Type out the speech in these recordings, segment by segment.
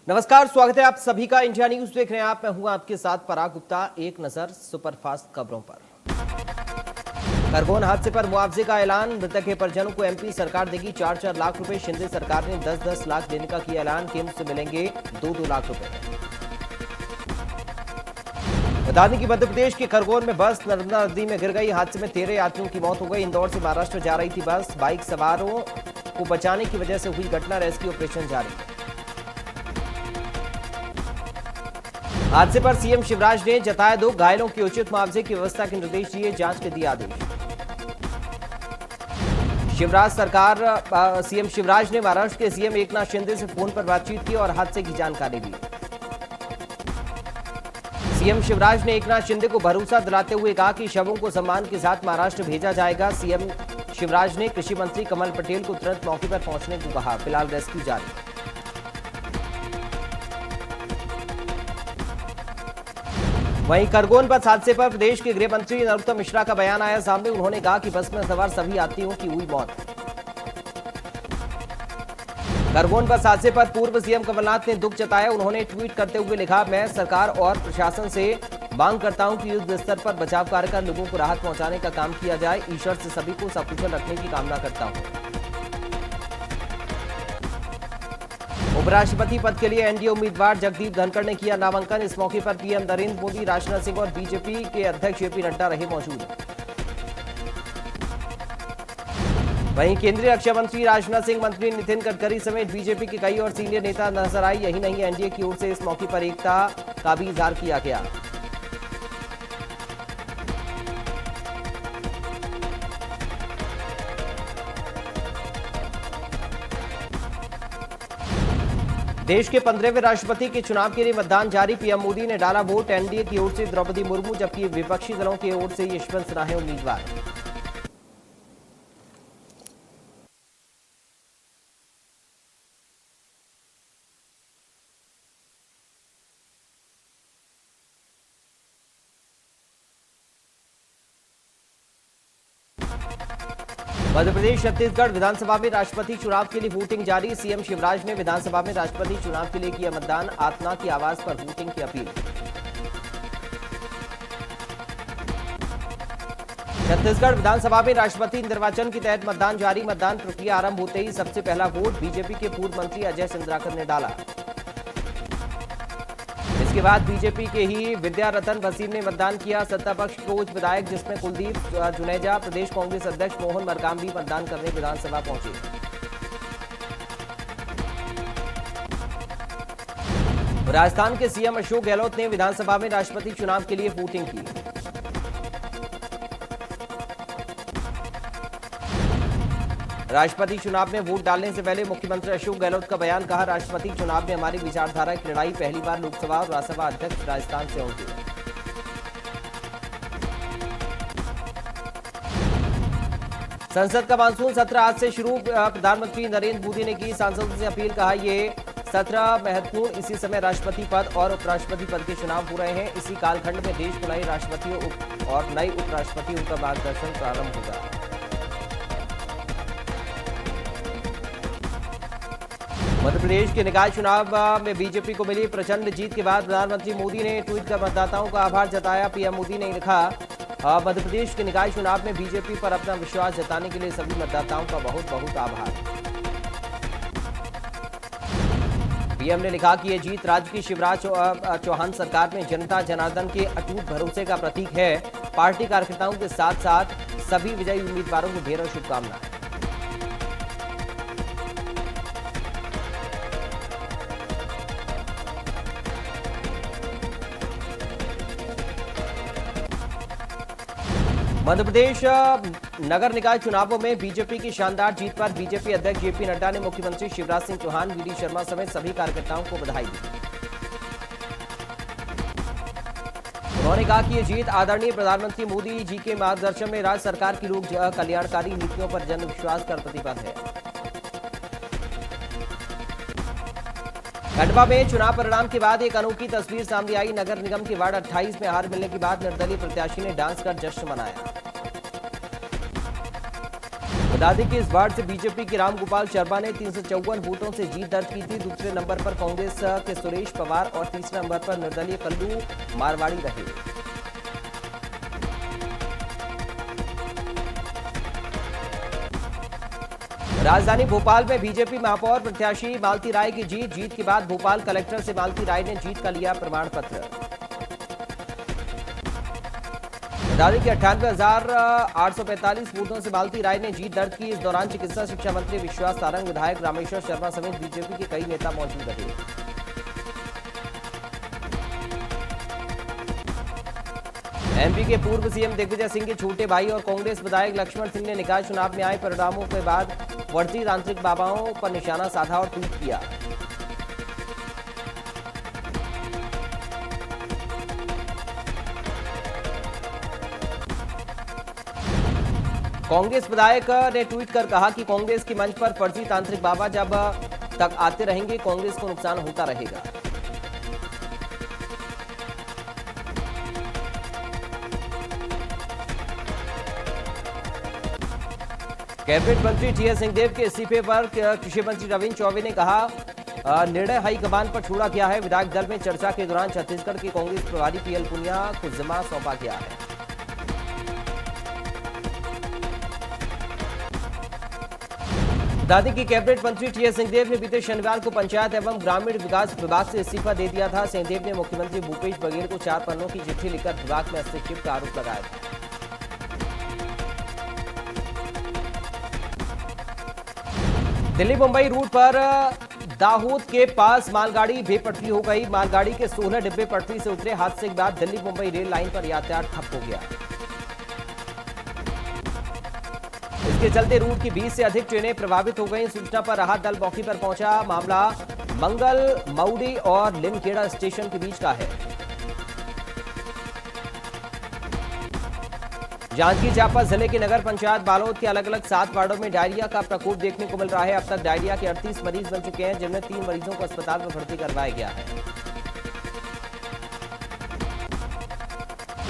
नमस्कार, स्वागत है आप सभी का। इंडिया न्यूज देख रहे हैं आप। मैं हूं आपके साथ पराग गुप्ता। एक नजर सुपरफास्ट खबरों पर। खरगोन हादसे पर मुआवजे का ऐलान। मृतक के परिजनों को एमपी सरकार देगी 4-4 लाख रुपए। शिंदे सरकार ने 10-10 लाख देने का किया ऐलान। केंद्र से मिलेंगे 2-2 लाख रुपए। बता दें कि मध्य प्रदेश के खरगोन में बस नर्मदा नदी में गिर गई। हादसे में 13 यात्रियों की मौत हो गई। इंदौर से महाराष्ट्र जा रही थी बस। बाइक सवारों को बचाने की वजह से हुई घटना। रेस्क्यू ऑपरेशन जारी। हादसे पर सीएम शिवराज ने जताया दुख। घायलों के उचित मुआवजे की व्यवस्था के निर्देश दिए। जांच के दिए आदेश। सीएम शिवराज ने महाराष्ट्र के सीएम एकनाथ शिंदे से फोन पर बातचीत की और हादसे की जानकारी दी। सीएम शिवराज ने एकनाथ शिंदे को भरोसा दिलाते हुए कहा कि शवों को सम्मान के साथ महाराष्ट्र भेजा जाएगा। सीएम शिवराज ने कृषि मंत्री कमल पटेल को तुरंत मौके पर पहुंचने को कहा। फिलहाल रेस्क्यू जारी। वहीं खरगोन बस हादसे पर प्रदेश के गृह मंत्री नरोत्तम मिश्रा का बयान आया सामने। उन्होंने कहा कि बस में सवार सभी यात्रियों की हुई मौत। खरगोन बस हादसे पर पूर्व सीएम कमलनाथ ने दुख जताया। उन्होंने ट्वीट करते हुए लिखा, मैं सरकार और प्रशासन से मांग करता हूं कि युद्ध स्तर पर बचाव कार्य कर लोगों को राहत पहुंचाने का काम किया जाए। ईश्वर से सभी को सकुशल रखने की कामना करता हूं। उपराष्ट्रपति पद के लिए एनडीए उम्मीदवार जगदीप धनखड़ ने किया नामांकन। इस मौके पर पीएम नरेंद्र मोदी, राजनाथ सिंह और बीजेपी के अध्यक्ष जेपी नड्डा रहे मौजूद। वहीं केंद्रीय रक्षा मंत्री राजनाथ सिंह, मंत्री नितिन गडकरी समेत बीजेपी के कई और सीनियर नेता नजर आए। यही नहीं, एनडीए की ओर से इस मौके पर एकता का भी इजहार किया गया। देश के 15वें राष्ट्रपति के चुनाव के लिए मतदान जारी। पीएम मोदी ने डाला वोट। एनडीए की ओर से द्रौपदी मुर्मू, जबकि विपक्षी दलों की ओर से यशवंत सिन्हा हैं उम्मीदवार। मध्य प्रदेश छत्तीसगढ़ विधानसभा में राष्ट्रपति चुनाव के लिए वोटिंग जारी। सीएम शिवराज ने विधानसभा में राष्ट्रपति चुनाव के लिए किया मतदान। आत्मा की आवाज पर वोटिंग की अपील। छत्तीसगढ़ विधानसभा में राष्ट्रपति निर्वाचन के तहत मतदान जारी। मतदान प्रक्रिया आरंभ होते ही सबसे पहला वोट बीजेपी के पूर्व मंत्री अजय चंद्राकर ने डाला। इसके बाद बीजेपी के ही विद्या रतन भसीन ने मतदान किया। सत्ता पक्ष कोच विधायक जिसमें कुलदीप जुनेजा, प्रदेश कांग्रेस अध्यक्ष मोहन मरकाम भी मतदान करने विधानसभा पहुंचे। राजस्थान के सीएम अशोक गहलोत ने विधानसभा में राष्ट्रपति चुनाव के लिए वोटिंग की। राष्ट्रपति चुनाव में वोट डालने से पहले मुख्यमंत्री अशोक गहलोत का बयान, कहा राष्ट्रपति चुनाव में हमारी विचारधारा की लड़ाई। पहली बार लोकसभा और राज्यसभा अध्यक्ष राजस्थान से होंगे। संसद का मानसून सत्र आज से शुरू। प्रधानमंत्री नरेंद्र मोदी ने की सांसदों से अपील, कहा ये सत्र महत्वपूर्ण। इसी समय राष्ट्रपति पद और उपराष्ट्रपति पद के चुनाव हो रहे हैं। इसी कालखंड में देश को नए राष्ट्रपतियों और नए उपराष्ट्रपतियों का मार्गदर्शन प्रारंभ होगा। मध्य प्रदेश के निकाय चुनाव में बीजेपी को मिली प्रचंड जीत के बाद प्रधानमंत्री मोदी ने ट्वीट कर मतदाताओं का आभार जताया। पीएम मोदी ने लिखा, मध्य प्रदेश के निकाय चुनाव में बीजेपी पर अपना विश्वास जताने के लिए सभी मतदाताओं का बहुत बहुत आभार। पीएम ने लिखा कि यह जीत राज्य की शिवराज चौहान सरकार में जनता जनार्दन के अटूट भरोसे का प्रतीक है। पार्टी कार्यकर्ताओं के साथ साथ सभी विजयी उम्मीदवारों को ढेरों शुभकामनाएं। मध्य प्रदेश नगर निकाय चुनावों में बीजेपी की शानदार जीत पर बीजेपी अध्यक्ष जेपी नड्डा ने मुख्यमंत्री शिवराज सिंह चौहान, वीडी शर्मा समेत सभी कार्यकर्ताओं को बधाई दी। उन्होंने कहा कि ये जीत आदरणीय प्रधानमंत्री मोदी जी के मार्गदर्शन में राज्य सरकार की लोक कल्याणकारी नीतियों पर जन विश्वास का प्रतिपद है। खंडवा में चुनाव परिणाम के बाद एक अनोखी तस्वीर सामने आई। नगर निगम के वार्ड 28 में हार मिलने के बाद निर्दलीय प्रत्याशी ने डांस कर जश्न मनाया। बता दें कि इस बार से बीजेपी के रामगोपाल शर्मा ने 354 वोटों से जीत दर्ज की थी। दूसरे नंबर पर कांग्रेस के सुरेश पवार और तीसरे नंबर पर निर्दलीय कल्लू मारवाड़ी रहे। राजधानी भोपाल में बीजेपी महापौर प्रत्याशी मालती राय की जीत के बाद भोपाल कलेक्टर से मालती राय ने जीत का लिया प्रमाण पत्र। बता दें कि 98,845 वोटों से मालती राय ने जीत दर्ज की। इस दौरान चिकित्सा शिक्षा मंत्री विश्वास सारंग, विधायक रामेश्वर शर्मा समेत बीजेपी के कई नेता मौजूद रहे। एमपी के पूर्व सीएम दिग्विजय सिंह के छोटे भाई और कांग्रेस विधायक लक्ष्मण सिंह ने निकाय चुनाव में आए परिणामों के बाद फर्जी तांत्रिक बाबाओं पर निशाना साधा और ट्वीट किया। कांग्रेस विधायक ने ट्वीट कर कहा कि कांग्रेस के मंच पर फर्जी तांत्रिक बाबा जब तक आते रहेंगे कांग्रेस को नुकसान होता रहेगा। कैबिनेट मंत्री टीएस सिंहदेव के इस्तीफे पर कृषि मंत्री रविंद्र चौबे ने कहा, निर्णय हाईकमान पर छोड़ा गया है। विधायक दल में चर्चा के दौरान छत्तीसगढ़ के कांग्रेस प्रभारी पीएल पुनिया को जिम्मा सौंपा गया है। बता दें कि कैबिनेट मंत्री टीएस सिंहदेव ने बीते शनिवार को पंचायत एवं ग्रामीण विकास विभाग से इस्तीफा दे दिया था। सिंहदेव ने मुख्यमंत्री भूपेश बघेल को 4 पन्नों की चिट्ठी लिखकर विभाग में हस्तक्षेप का आरोप लगाया था। दिल्ली मुंबई रूट पर दाहोद के पास मालगाड़ी बेपटरी हो गई। मालगाड़ी के 16 डिब्बे पटरी से उतरे। हादसे के बाद दिल्ली मुंबई रेल लाइन पर यातायात ठप हो गया। इसके चलते रूट की 20 से अधिक ट्रेनें प्रभावित हो गईं। सूचना पर राहत दल मौके पर पहुंचा। मामला मंगल मऊडी और लिमखेड़ा स्टेशन के बीच का है। जांजगीर चांपा जिले के नगर पंचायत बालोद के अलग अलग 7 वार्डों में डायरिया का प्रकोप देखने को मिल रहा है। अब तक डायरिया के 38 मरीज बन चुके हैं, जिनमें 3 मरीजों को अस्पताल में भर्ती करवाया गया है।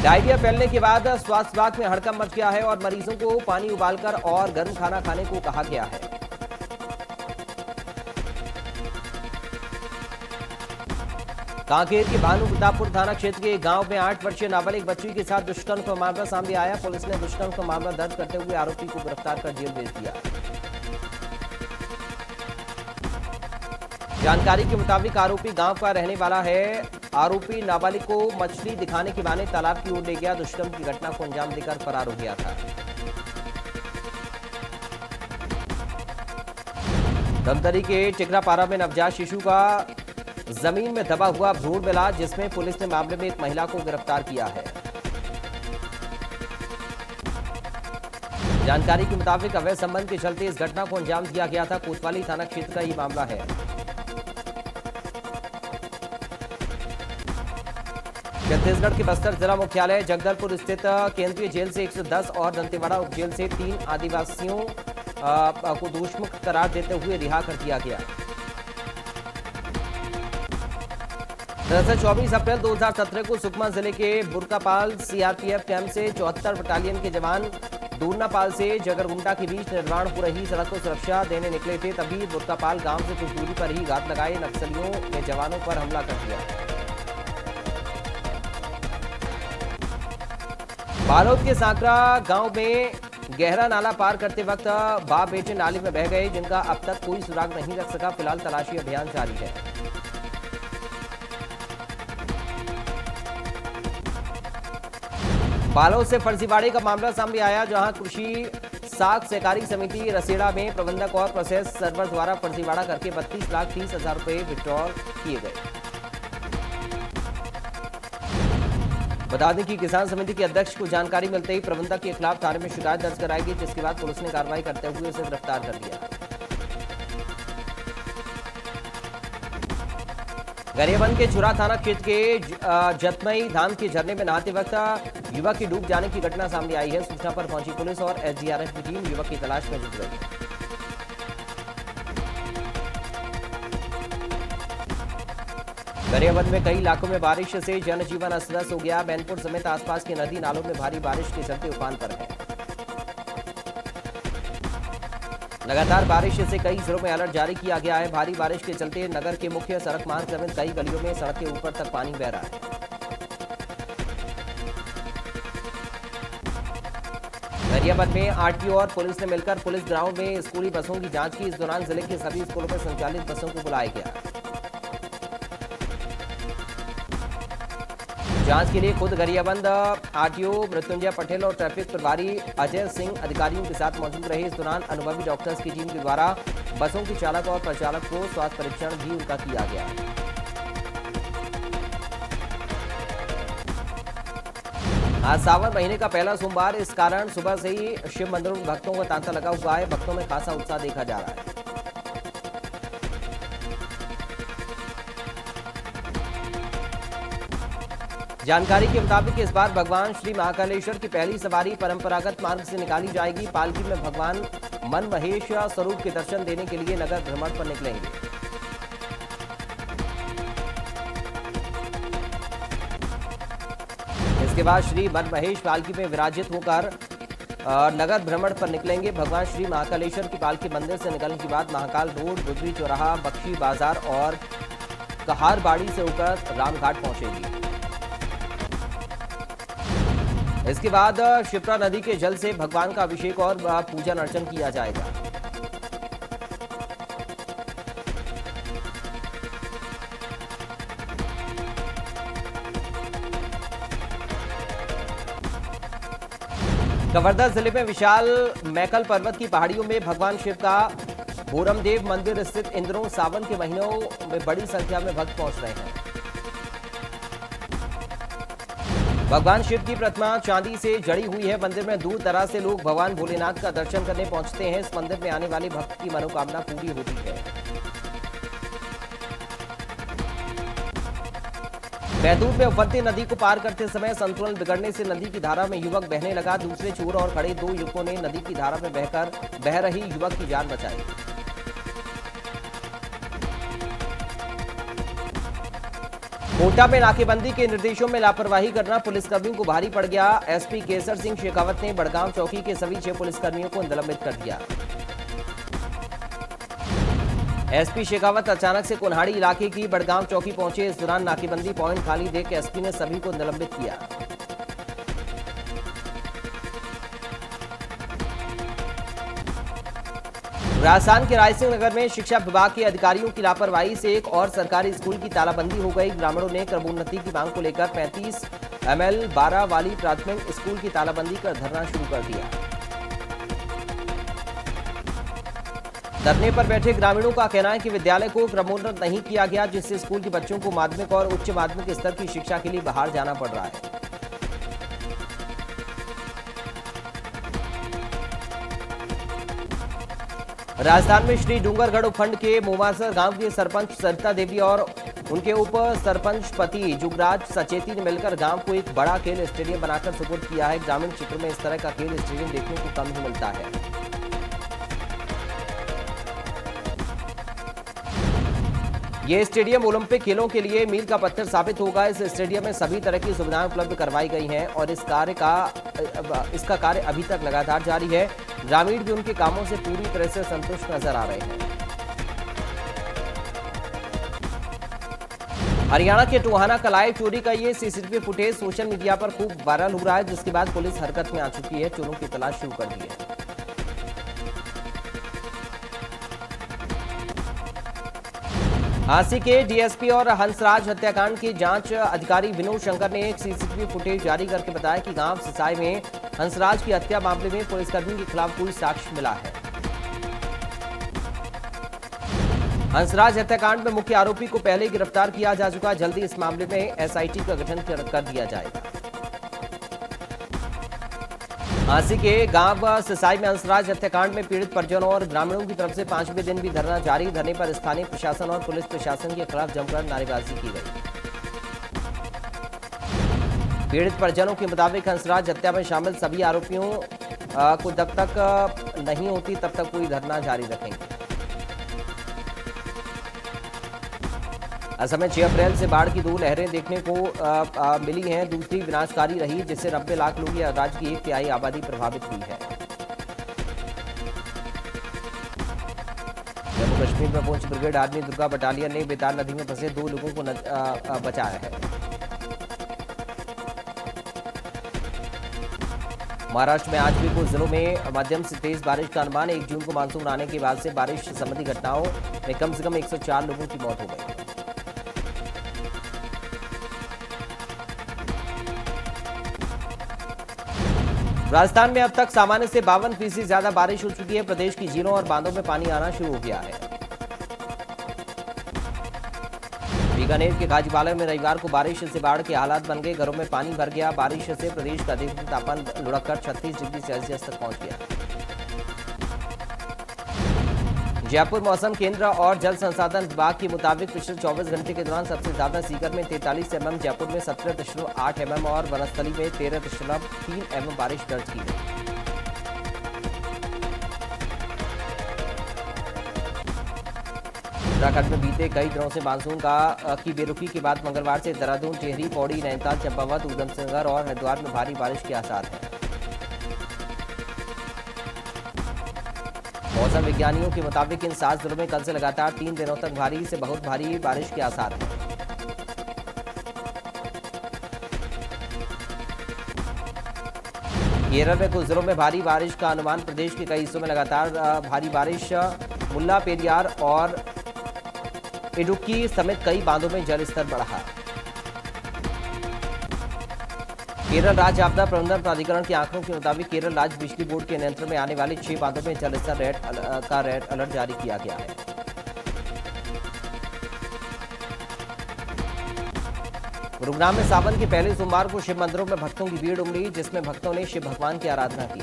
डायरिया फैलने के बाद स्वास्थ्य विभाग में हड़कंप मच गया है और मरीजों को पानी उबालकर और गर्म खाना खाने को कहा गया है। कांकेर के भानु प्रतापपुर थाना क्षेत्र के गांव में 8 वर्षीय नाबालिग बच्ची के साथ दुष्कर्म का मामला सामने आया। पुलिस ने दुष्कर्म का मामला दर्ज करते हुए आरोपी को गिरफ्तार कर जेल भेज दिया। जानकारी के मुताबिक आरोपी गांव का रहने वाला है। आरोपी नाबालिग को मछली दिखाने के बहाने तालाब की ओर ले गया। दुष्कर्म की घटना को अंजाम देकर फरार हो गया था। धमतरी के टिकरापारा में नवजात शिशु का जमीन में दबा हुआ भ्रूण मिला, जिसमें पुलिस ने मामले में एक महिला को गिरफ्तार किया है। जानकारी के मुताबिक अवैध संबंध के चलते इस घटना को अंजाम दिया गया था। कोतवाली थाना क्षेत्र का ये मामला है। छत्तीसगढ़ के बस्तर जिला मुख्यालय जगदलपुर स्थित केंद्रीय जेल से 110 और दंतेवाड़ा उप जेल से 3 आदिवासियों को दोषमुक्त करार देते हुए रिहा कर दिया गया। दरअसल 24 अप्रैल 2017 को सुकमा जिले के बुरकापाल सीआरपीएफ कैंप से 74 बटालियन के जवान दूरनापाल से जगरगुंडा के बीच निर्माण हो रही सड़क को सुरक्षा देने निकले थे। तभी बुरकापाल गांव से कुछ दूरी पर ही घात लगाए नक्सलियों ने जवानों पर हमला कर दिया। बालोद के सांकरा गांव में गहरा नाला पार करते वक्त बाप बेटे नाले में बह गए, जिनका अब तक कोई सुराग नहीं लग सका। फिलहाल तलाशी अभियान जारी है। बालोद से फर्जीवाड़े का मामला सामने आया, जहां कृषि साख सहकारी समिति रसेड़ा में प्रबंधक और प्रोसेस सर्वर द्वारा फर्जीवाड़ा करके 32,30,000 रुपए विड्रॉल किए गए। बता दें कि किसान समिति के अध्यक्ष को जानकारी मिलते ही प्रबंधक के खिलाफ थाने में शिकायत दर्ज कराई गई, जिसके बाद पुलिस ने कार्रवाई करते हुए उसे गिरफ्तार कर लिया। गरियाबंद के छुरा थाना क्षेत्र के जतमई धाम के झरने में नहाते वक्त युवक की डूब जाने की घटना सामने आई है। सूचना पर पहुंची पुलिस और एसडीआरएफ की टीम युवक की तलाश में जुट गई। गरियाबंद में कई इलाकों में बारिश से जनजीवन अस्त व्यस्त हो गया। मैनपुर समेत आसपास के नदी नालों में भारी बारिश के चलते उफान पर है। लगातार बारिश से कई जिलों में अलर्ट जारी किया गया है। भारी बारिश के चलते नगर के मुख्य सड़क मार्ग समेत कई गलियों में सड़क के ऊपर तक पानी बह रहा है। गरियाबंद में आरटीओ और पुलिस ने मिलकर पुलिस ग्राउंड में स्कूली बसों की जांच की। इस दौरान जिले के सभी स्कूलों में संचालित बसों को बुलाया गया। जांच के लिए खुद गरियाबंद आरटीओ मृत्युंजय पटेल और ट्रैफिक प्रभारी अजय सिंह अधिकारियों के साथ मौजूद रहे। इस दौरान अनुभवी डॉक्टर्स की टीम के द्वारा बसों के चालक और प्रचालक को स्वास्थ्य परीक्षण भी उनका किया गया। आज सावन महीने का पहला सोमवार, इस कारण सुबह से ही शिव मंदिरों में भक्तों का तांता लगा हुआ है। भक्तों में खासा उत्साह देखा जा रहा है। जानकारी के मुताबिक इस बार भगवान श्री महाकालेश्वर की पहली सवारी परंपरागत मार्ग से निकाली जाएगी। पालकी में भगवान मन महेश स्वरूप के दर्शन देने के लिए नगर भ्रमण पर निकलेंगे। इसके बाद श्री मन महेश पालकी में विराजित होकर नगर भ्रमण पर निकलेंगे। भगवान श्री महाकालेश्वर की पालकी मंदिर से निकलने के बाद महाकाल रोड, गुजरी चौराहा, बख्शी बाजार और कहारबाड़ी से होकर रामघाट पहुंचेगी। इसके बाद शिप्रा नदी के जल से भगवान का अभिषेक और पूजन अर्चन किया जाएगा। कवर्धा जिले में विशाल मैकल पर्वत की पहाड़ियों में भगवान शिव का भोरमदेव मंदिर स्थित। इन दिनों सावन के महीनों में बड़ी संख्या में भक्त पहुंच रहे हैं। भगवान शिव की प्रतिमा चांदी से जड़ी हुई है। मंदिर में दूर दराज से लोग भगवान भोलेनाथ का दर्शन करने पहुंचते हैं। इस मंदिर में आने वाले भक्त की मनोकामना पूरी होती है। बैतूल में उफनती नदी को पार करते समय संतुलन बिगड़ने से नदी की धारा में युवक बहने लगा। दूसरे छोर और खड़े दो युवकों ने नदी की धारा में बह रही युवक की जान बचाई। कोटा में नाकेबंदी के निर्देशों में लापरवाही करना पुलिसकर्मियों को भारी पड़ गया। एसपी केसर सिंह शेखावत ने बड़गांव चौकी के सभी 6 पुलिसकर्मियों को निलंबित कर दिया। एसपी शेखावत अचानक से कोन्हाड़ी इलाके की बड़गांव चौकी पहुंचे। इस दौरान नाकेबंदी पॉइंट खाली देख एसपी ने सभी को निलंबित किया। राजस्थान के रायसिंह नगर में शिक्षा विभाग के अधिकारियों की लापरवाही से एक और सरकारी स्कूल की तालाबंदी हो गई। ग्रामीणों ने क्रमोन्नति की मांग को लेकर 35 ML 12 वाली प्राथमिक स्कूल की तालाबंदी कर धरना शुरू कर दिया। धरने पर बैठे ग्रामीणों का कहना है कि विद्यालय को क्रमोन्नत नहीं किया गया, जिससे स्कूल के बच्चों को माध्यमिक और उच्च माध्यमिक स्तर की शिक्षा के लिए बाहर जाना पड़ रहा है। राजस्थान में श्री डूंगरगढ़ उपखंड के मोमासर गांव के सरपंच सरिता देवी और उनके उप सरपंच पति जुगराज सचेती ने मिलकर गांव को एक बड़ा खेल स्टेडियम बनाकर सुपुर्द किया है। ग्रामीण क्षेत्र में इस तरह का खेल स्टेडियम देखने को कम ही मिलता है। यह स्टेडियम ओलंपिक खेलों के लिए मील का पत्थर साबित होगा। इस स्टेडियम में सभी तरह की सुविधाएं उपलब्ध करवाई गई हैं और इसका कार्य अभी तक लगातार जारी है। ग्रामीण भी उनके कामों से पूरी तरह से संतुष्ट नजर आ रहे हैं। हरियाणा के टोहाना कलाई चोरी का ये सीसीटीवी फुटेज सोशल मीडिया पर खूब वायरल हो रहा है, जिसके बाद पुलिस हरकत में आ चुकी है। चोरों की तलाश शुरू कर दी है। झांसी के डीएसपी और हंसराज हत्याकांड की जांच अधिकारी विनोद शंकर ने एक सीसीटीवी फुटेज जारी करके बताया कि गांव सिसाई में हंसराज की हत्या मामले में पुलिसकर्मी के खिलाफ कोई साक्ष्य मिला है। हंसराज हत्याकांड में मुख्य आरोपी को पहले गिरफ्तार किया जा चुका। जल्दी इस मामले में एसआईटी का गठन कर दिया जाएगा। झांसी के गांव सिसाई में हंसराज हत्याकांड में पीड़ित परिजनों और ग्रामीणों की तरफ से 5वें दिन भी धरना जारी। धरने पर स्थानीय प्रशासन और पुलिस प्रशासन के खिलाफ जमकर नारेबाजी की गई। पीड़ित परिजनों के मुताबिक हंसराज हत्या में शामिल सभी आरोपियों को जब तक नहीं होती तब तक कोई धरना जारी रखेंगे। असम में 6 अप्रैल से बाढ़ की 2 लहरें देखने को मिली हैं। दूसरी विनाशकारी रही, जिससे 90 लाख लोग या राज्य की 1/3 आबादी प्रभावित हुई है। कश्मीर में पहुंची ब्रिगेड आर्मी दुर्गा बटालियन ने बेतार नदी में फंसे 2 लोगों को बचाया है। महाराष्ट्र में आज भी कुछ जिलों में मध्यम से तेज बारिश का अनुमान। 1 जून को मानसून आने के बाद से बारिश संबंधी घटनाओं में कम से कम 104 लोगों की मौत हो गई। राजस्थान में अब तक सामान्य से 52% ज्यादा बारिश हो चुकी है। प्रदेश की झीलों और बांधों में पानी आना शुरू हो गया है। बीकानेर के गाजीपाला में रविवार को बारिश से बाढ़ के हालात बन गए। घरों में पानी भर गया। बारिश से प्रदेश का अधिकतम तापमान लुढ़ककर 36 डिग्री सेल्सियस तक पहुंच गया। जयपुर मौसम केंद्र और जल संसाधन विभाग के मुताबिक पिछले 24 घंटे के दौरान सबसे ज्यादा सीकर में 43 mm, जयपुर में 17.8 mm और वनस्थली में 13.3 mm बारिश दर्ज की गई। उत्तराखंड में बीते कई दिनों से मानसून की बेरुखी के बाद मंगलवार से देहरादून, टिहरी, पौड़ी, नैनीताल, चंपावत, ऊधमसिंहनगर और हरिद्वार में भारी बारिश के आसार हैं। मौसम विज्ञानियों के मुताबिक इन 7 जिलों में कल से लगातार 3 दिनों तक भारी से बहुत भारी बारिश के आसार हैं। केरल में कुछ जिलों में भारी बारिश का अनुमान। प्रदेश के कई हिस्सों में लगातार भारी बारिश। मुल्ला पेरियार और इडुक्की समेत कई बांधों में जलस्तर बढ़ा। केरल राज्य आपदा प्रबंधन प्राधिकरण के आंकड़ों के मुताबिक केरल राज्य बिजली बोर्ड के नियंत्रण में आने वाले 6 बांधों में जलस्तर रेड अलर्ट जारी किया गया है। गुरुग्राम में सावन के पहले सोमवार को शिव मंदिरों में भक्तों की भीड़ उमड़ी, जिसमें भक्तों ने शिव भगवान की आराधना की।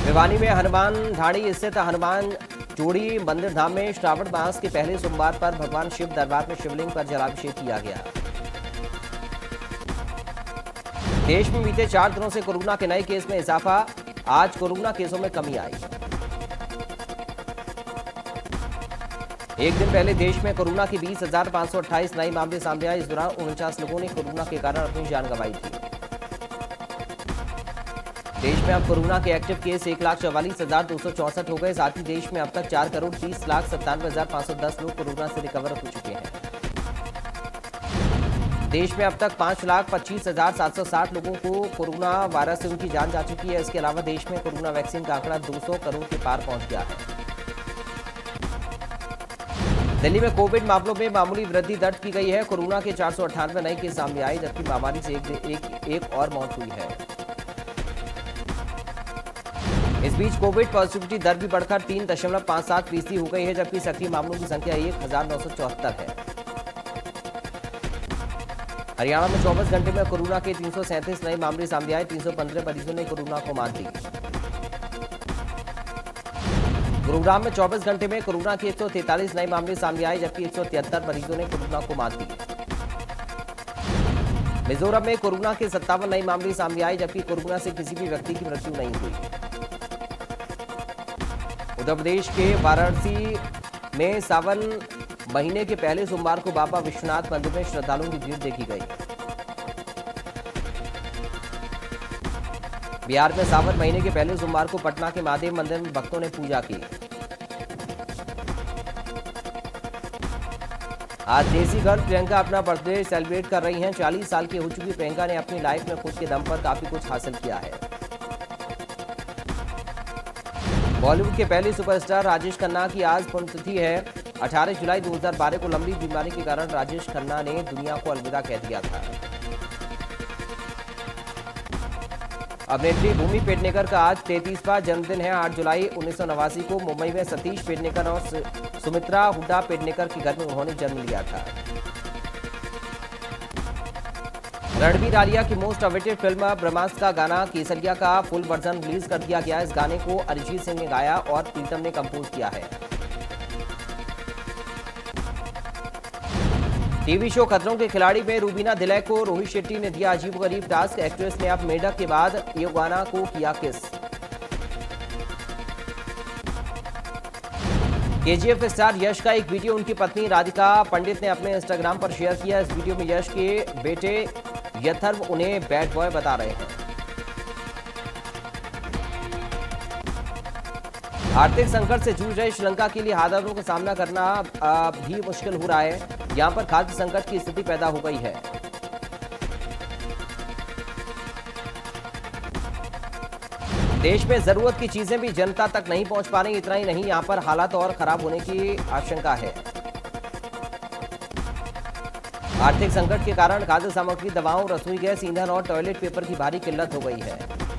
भिवानी में हनुमान ढाणी स्थित हनुमान जोड़ी मंदिर धाम में श्रावण मास के पहले सोमवार पर भगवान शिव दरबार में शिवलिंग पर जलाभिषेक किया गया। देश में बीते 4 दिनों से कोरोना के नए केस में इजाफा। आज कोरोना केसों में कमी आई। एक दिन पहले देश में कोरोना की 20,528 नए मामले सामने आए। इस दौरान 49 लोगों ने कोरोना के कारण अपनी जान गंवाई थी। देश में अब कोरोना के एक्टिव केस 1,44,264 हो गए। साथ ही देश में अब तक 4,30,97,510 लोग कोरोना से रिकवर हो चुके हैं। देश में अब तक 5,25,760 लोगों को कोरोना वायरस से उनकी जान जा चुकी है। इसके अलावा देश में कोरोना वैक्सीन का आंकड़ा 200 करोड़ के पार पहुंच गया है। दिल्ली में कोविड मामलों में मामूली वृद्धि दर्ज की गई है। कोरोना के 498 नए केस सामने आए, जबकि महामारी से एक और मौत हुई है। इस बीच कोविड पॉजिटिविटी दर भी बढ़कर 3.57% हो गई है, जबकि सक्रिय मामलों की संख्या 1,974 है। हरियाणा में 24 घंटे में कोरोना के 337 नए मामले सामने आए। 315 मरीजों ने कोरोना को मात दी। गुरुग्राम में 24 घंटे में कोरोना के 143 नए मामले सामने आए, जबकि 173 मरीजों ने कोरोना को मात दी। मिजोरम में कोरोना के 57 नए मामले सामने आए, जबकि कोरोना से किसी भी व्यक्ति की मृत्यु नहीं हुई। उत्तर प्रदेश के वाराणसी में सावन महीने के पहले सोमवार को बाबा विश्वनाथ मंदिर में श्रद्धालुओं की भीड़ देखी गई। बिहार में सावन महीने के पहले सोमवार को पटना के महादेव मंदिर में भक्तों ने पूजा की। आज देसी गर्ल प्रियंका अपना बर्थडे सेलिब्रेट कर रही हैं। 40 साल की हो चुकी प्रियंका ने अपनी लाइफ में खुद के दम पर काफी कुछ हासिल किया है। बॉलीवुड के पहले सुपरस्टार राजेश खन्ना की आज पुण्यतिथि है। 18 जुलाई 2012 को लंबी बीमारी के कारण राजेश खन्ना ने दुनिया को अलविदा कह दिया था। अभिनेत्री भूमि पेडनेकर का आज 33वां जन्मदिन है। 8 जुलाई 1989 को मुंबई में सतीश पेडनेकर और सुमित्रा हुड्डा पेडनेकर के घर में उन्होंने जन्म लिया था। रणबीर आलिया की मोस्ट अवेटेड फिल्म ब्रह्मास्त्र का गाना केसरिया का फुल वर्जन रिलीज कर दिया गया। इस गाने को अरिजीत सिंह ने गाया और प्रीतम ने कंपोज किया है। टीवी शो खतरों के खिलाड़ी में रूबीना दिलय को रोहित शेट्टी ने दिया अजीबोगरीब टास्क। एक्ट्रेस ने अब मेढक के बाद योगाना को किया किस। केजीएफ स्टार यश का एक वीडियो उनकी पत्नी राधिका पंडित ने अपने इंस्टाग्राम पर शेयर किया। इस वीडियो में यश के बेटे यथर्व उन्हें बैड बॉय बता रहे हैं। आर्थिक संकट से जूझ रहे श्रीलंका के लिए हालातों का सामना करना भी मुश्किल हो रहा है। यहां पर खाद्य संकट की स्थिति पैदा हो गई है। देश में जरूरत की चीजें भी जनता तक नहीं पहुंच पा रही। इतना ही नहीं, यहां पर हालात और खराब होने की आशंका है। आर्थिक संकट के कारण खाद्य सामग्री, दवाओं, रसोई गैस, ईंधन और टॉयलेट पेपर की भारी किल्लत हो गई है।